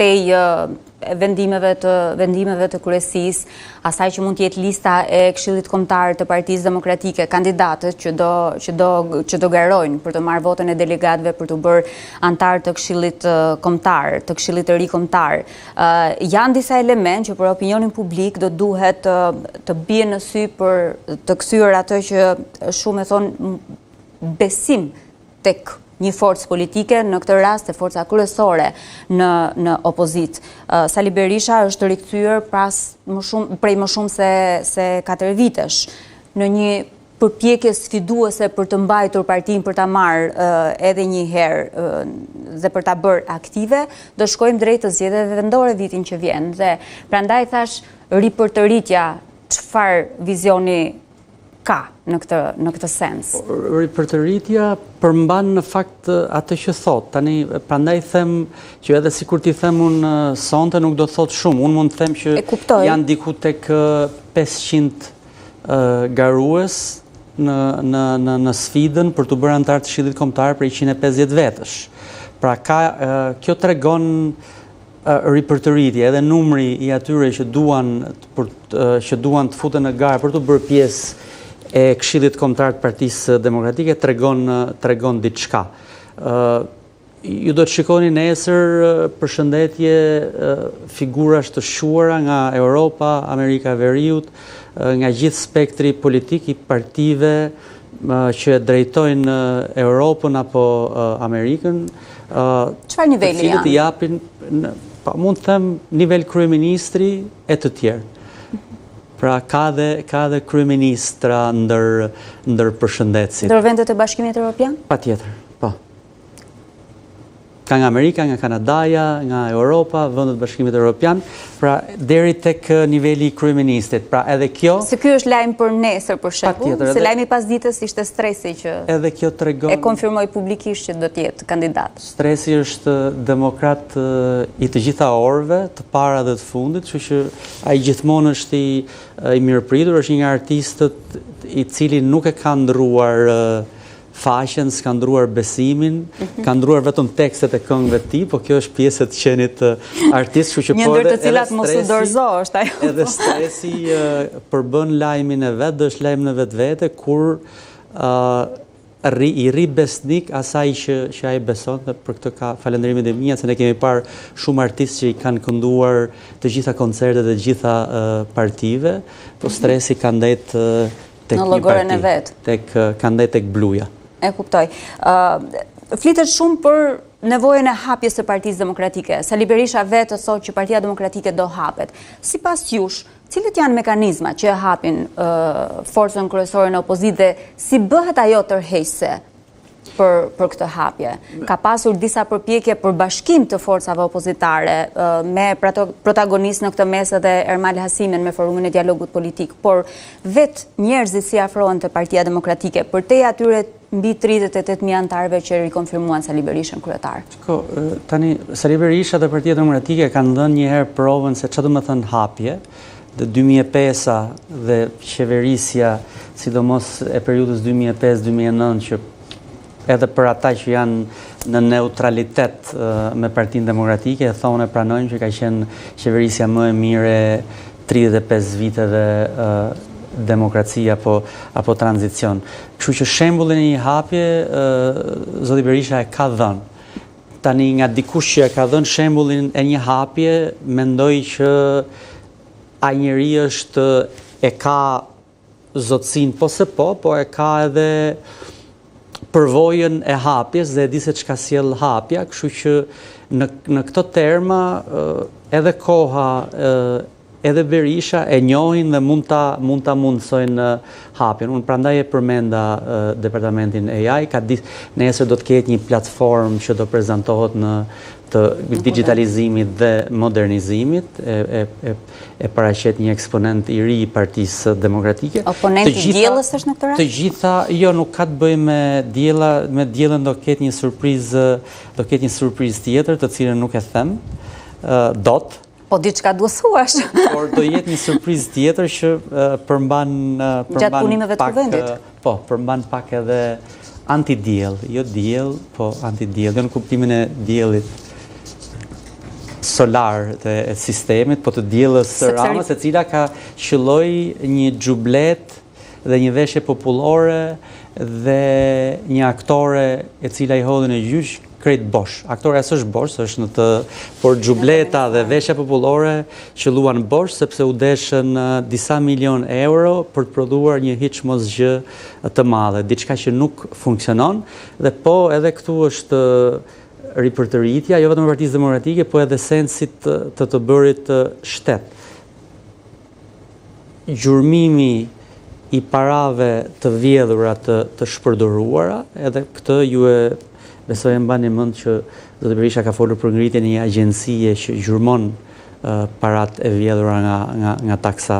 përtej vendimeve të kryesisë, asaj që mund të jetë lista e Këshillit Kombëtar të Partisë Demokratike, kandidatët që do garojnë për të marrë votën e delegatëve për të bërë antar të Këshillit Kombëtar, të Këshillit të Ri Kombëtar. Janë disa elementë që për opinionin publik do duhet të bien në sy për të kthyer atë që shumë e thonë besim tek një forcë politike, në këtë rast e forca kryesore në opozit. Sali Berisha është rikthyer prej më shumë se 4 vitesh në një përpjekje sfiduese për të mbajtur partinë, për ta marrë edhe një herë dhe për ta bërë aktive. Do shkojmë drejt të zgjedhjeve vendore vitin që vjen. Dhe prandaj thash ripërtëritja, çfarë vizioni ka në këtë sens? Ripërtëritja përmban në fakt atë që thot. Tani, prandaj them që edhe sikur ti them unë sonte nuk do të thot shumë. Unë mund të them që janë diku tek 500 garues në sfidën për të bërë antar të Këshillit Kombëtar për 150 vetësh. Pra kjo tregon ripërtëritje, edhe numri i atyre që duan të futen në garë për të bërë pjesë e Këshillit Kombëtar të Partisë Demokratike tregon diçka. Ju do të shikoni nesër përshëndetje figurash të shuara nga Europa, Amerika e Veriut, nga gjithë spektri politik i partive që drejtojnë Europën apo Amerikën. Çfarë niveli janë? Mund të them nivel kryeministri e të tjerë. Pra ka dhe kryeministra ndër përshëndetësit. Ndër vendet e Bashkimit Evropian? Patjetër, po. Ka nga Amerika, nga Kanadaja, nga Europa, vendet e Bashkimit Evropian, pra deri tek niveli i kryeministit. Pra edhe kjo. Se ky është lajm për nesër për shembull, se lajmi pas ditës ishte stresi që edhe kjo tregon e konfirmoi publikisht që do të jetë kandidat. Stresi është demokrat i të gjitha orëve, të para dhe të fundit, kështu që ai gjithmonë është i mirëpritur, është një artistët i cili nuk e ka ndruar faqen, s'ka ndruar besimin, ka ndruar vetëm tekstet e këngëve të tij, po kjo është pjesë e të qenit artist, kështu që një ndër të cilat mos u dorëzo është ajo. Edhe stresi përbën lajmin e vet, është lajm në vetvete kur i ri besnik asaj që ai beson, dhe për këtë ka falënderimet e mia, se ne kemi parë shumë artistë që i kanë kënduar të gjitha koncertet e gjitha partive, po stresi ka ndetë tek një parti, ka ndetë tek bluja. E kuptoj. Flitet shumë për nevojën e hapjes së Partisë Demokratike. Sali Berisha vetë thotë që Partia Demokratike do hapet. Sipas jush, cilët janë mekanizmat që e hapin forcën kryesore në opozitë dhe si bëhet ajo tërheqëse për këtë hapje? Ka pasur disa përpjekje për bashkim të forcave opozitare me protagonist në këtë mes edhe Ermal Hasimin me forumin e dialogut politik, por vetë njerëzit si afrohen të Partia Demokratike përtej atyre mbi 38.000 antarëve që rikonfirmuan Sali Berishën kryetar? Tani, Sali Berisha dhe Partia Demokratike kanë dhënë një herë provën se çfarë do të thënë hapje, dhe 2005-a dhe qeverisja, sidomos e periudhës 2005-2009, që edhe për ata që janë në neutralitet me Partinë Demokratike, e thonë e pranojnë që ka qenë qeverisja më e mire 35 viteve demokracia apo tranzicion. Kështu që shembullin e një hapje, zoti Berisha e ka dhënë. Tani nga dikush që e ka dhënë shembullin e një hapje, mendoj që ai njeri e ka zotësinë po e ka edhe përvojën e hapjes dhe e di se çka sjell hapja, kështu që në këto terma edhe koha edhe Berisha e njohin dhe mund ta mundsojnë hapjen. Unë prandaj e përmenda departamentin AI, nesër do të ketë një platformë që do prezantohet në të digitalizimit dhe modernizimit, e paraqet një eksponent i ri i Partisë Demokratike. Oponent i diellës është në këtë rast? Të gjitha, jo, nuk ka të bëjë me diella, me diellën do ketë një surprizë tjetër, të cilën nuk e them dot. Po diçka duhet thuash. Por do jetë një surprizë tjetër që përmban gjatë punimeve të kuvendit. Po, përmban pak edhe anti-diell, jo diell, po anti-diell, jo në kuptimin e diellit solar të sistemit, po të diellës së Ramës, e cila ka qëlloj një xhublet dhe një veshje popullore dhe një aktore e cila i hodhin e gjyq krejt bosh. Aktoreja s'është bosh, është në të, por xhubleta dhe veshja popullore qëlluan bosh sepse u deshën disa milion euro për të prodhuar një hiç mos gjë të madhe, diçka që nuk funksionon, dhe po edhe këtu është ripërtëritja, jo vetëm e Partisë Demokratike, po edhe sensit të bërit shtet. Gjurmimi i parave të vjedhura të shpërdoruara, edhe këtë ju e besoj e mbani mend që Zoti Berisha ka folur për ngritjen e një agjencie që gjurmon parat e vjedhura nga taksa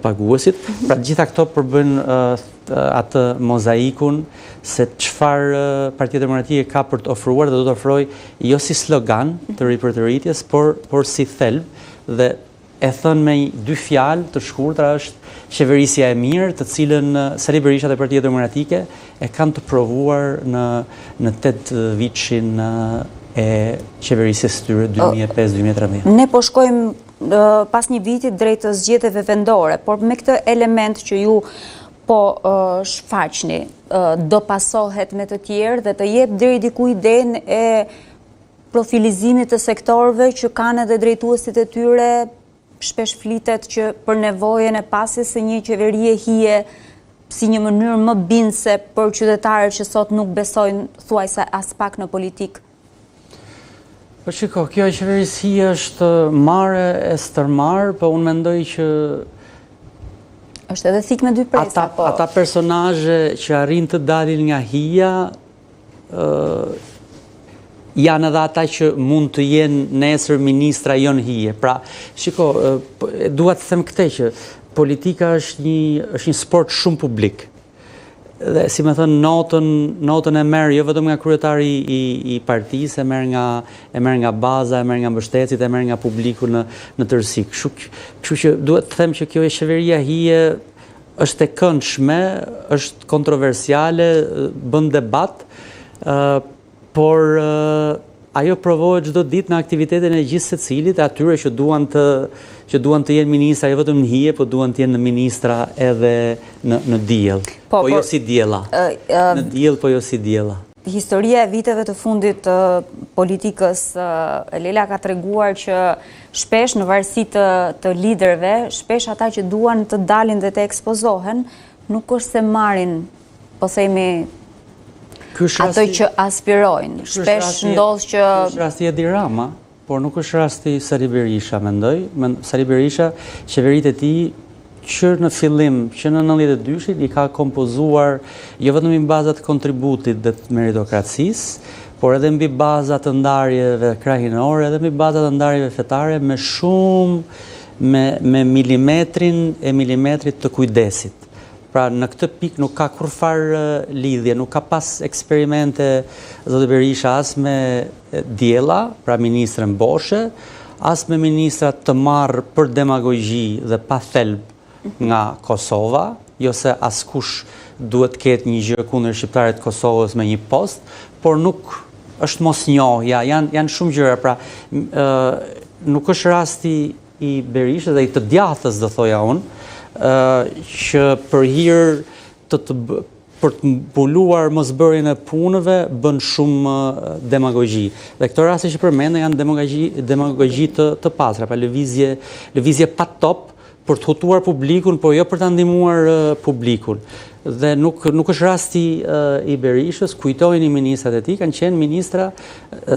paguesit. Pra gjitha këto përbën atë mozaikun se çfarë Partia Demokratike ka për të ofruar dhe do të ofroj jo si slogan të ripërtëritjes, por si thelb, dhe e thënë me dy fjalë të shkurtra është qeverisja e mirë, të cilën Sali Berisha dhe Partia Demokratike e kanë të provuar në 8 vitshin e qeverisjes së tyre 2005-2013. Ne po shkojmë pas një viti drejt zgjedhjeve vendore, por me këtë element që ju po shfaqni, do pasohet me të tjerë dhe të jep deri diku idenë e profilizimit të sektorëve që kanë edhe drejtuesit e tyre. Shpesh flitet që për nevojën e pasjes së një qeverie hije si një mënyrë më bindëse për qytetarët që sot nuk besojnë thuajse as pak në politikë. Po shiko, kjo qeverisë hije është marrë e stërmarrë, po unë mendoj që është edhe thik me dy presa. Ata personazhe që arrin të dalin nga hija janë edhe ata që mund të jenë nesër ministra jonë hije. Pra, shiko, dua të them këtë që politika është një sport shumë publik. Dhe si më thënë, notën e merr jo vetëm nga kryetari i partisë, e merr nga baza, e merr nga mbështetësit, e merr nga publiku në tërësi. Kështu që duhet të them që kjo e qeveria hije është e këndshme, është kontroversiale, bën debat, por ajo provohet çdo ditë në aktivitetin e gjithë secilit, atyre që duan të jenë ministra jo vetëm në hije, po duan të jenë ministra edhe në diell. Po jo si diella. Në diell, po jo si diella. Historia e viteve të fundit të politikës Lela ka treguar që shpesh në varësi të liderëve, shpesh ata që duan të dalin dhe të ekspozohen, nuk është se marrin, po themi, ato që aspirojnë. Shpesh ndodh që është rasti Edi Rama, por nuk është rasti Sali Berisha, mendoj. Sali Berisha, qeveritë e tij që në fillim, që në 92-shin i ka kompozuar jo vetëm mbi bazat të kontributit dhe të meritokracisë, por edhe mbi bazat të ndarjeve krahinore, edhe mbi bazat të ndarjeve fetare me milimetrit të kujdesit. Pra në këtë pikë nuk ka kurfar lidhje, nuk ka pas eksperimente Zoti Berisha as me diella, pra ministrën Boshe, as me ministrat të marrë për demagogji dhe pa thelb nga Kosova, jo se askush duhet ketë një gjë kundër shqiptarit të Kosovës me një post, por nuk është mosnjohja, janë shumë gjëra, pra nuk është rasti i Berishës dhe i të djathës, do thoja unë, që për hir për të mbuluar mosbërjen e punëve bën shumë demagogji. Dhe këto raste që përmendën janë demagogji të pastra, pa lëvizje pa top për të hutuar publikun, por jo për ta ndihmuar publikun. Dhe nuk është rasti i Berishës, kujtojnë ministrat e tij kanë qenë ministra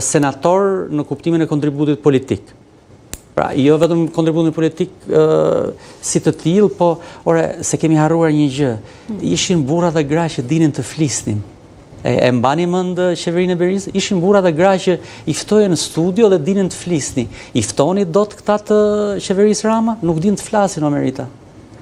senator në kuptimin e kontributit politik. Pra, jo vetëm kontributin politik si të tillë, po se kemi harruar një gjë. Ishin burra dhe gra që dinin të flisnin. E mbani mend qeverinë e Berisë? Ishin burra dhe gra që i ftojen në studio dhe dinin të flisnin. I ftoni dot këta të qeverisë Rama? Nuk din të flasin, Omerita.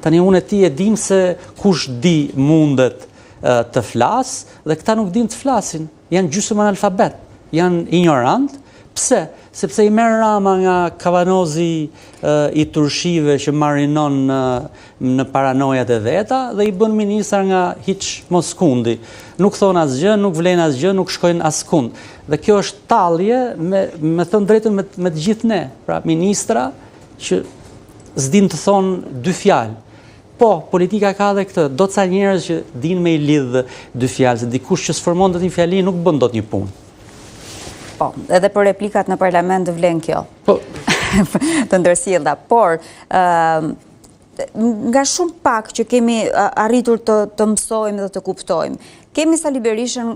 Tani unë e ti e dim se kush di mundet të flas, dhe këta nuk din të flasin. Janë gjysmë analfabet, janë ignorant, Pse? Sepse i merr Rama nga kavanozi i turshive që marinon në paranojat e veta dhe i bën ministar nga hiç moskundi. Nuk thon asgjë, nuk vlen asgjë, nuk shkojnë askund. Dhe kjo është tallje me thënë drejtën me të gjithë ne, pra ministra që s'din të thonë dy fjalë. Po, politika ka dhe këtë, do të ca njerëz që din me i lidh dy fjalë, se dikush që sformon dot një fjali nuk bën dot një punë. Po, edhe për replikat në parlament vlen kjo. Po, të ndërsjellda, por nga shumë pak që kemi arritur të mësojmë dhe të kuptojmë, kemi Sali Berishën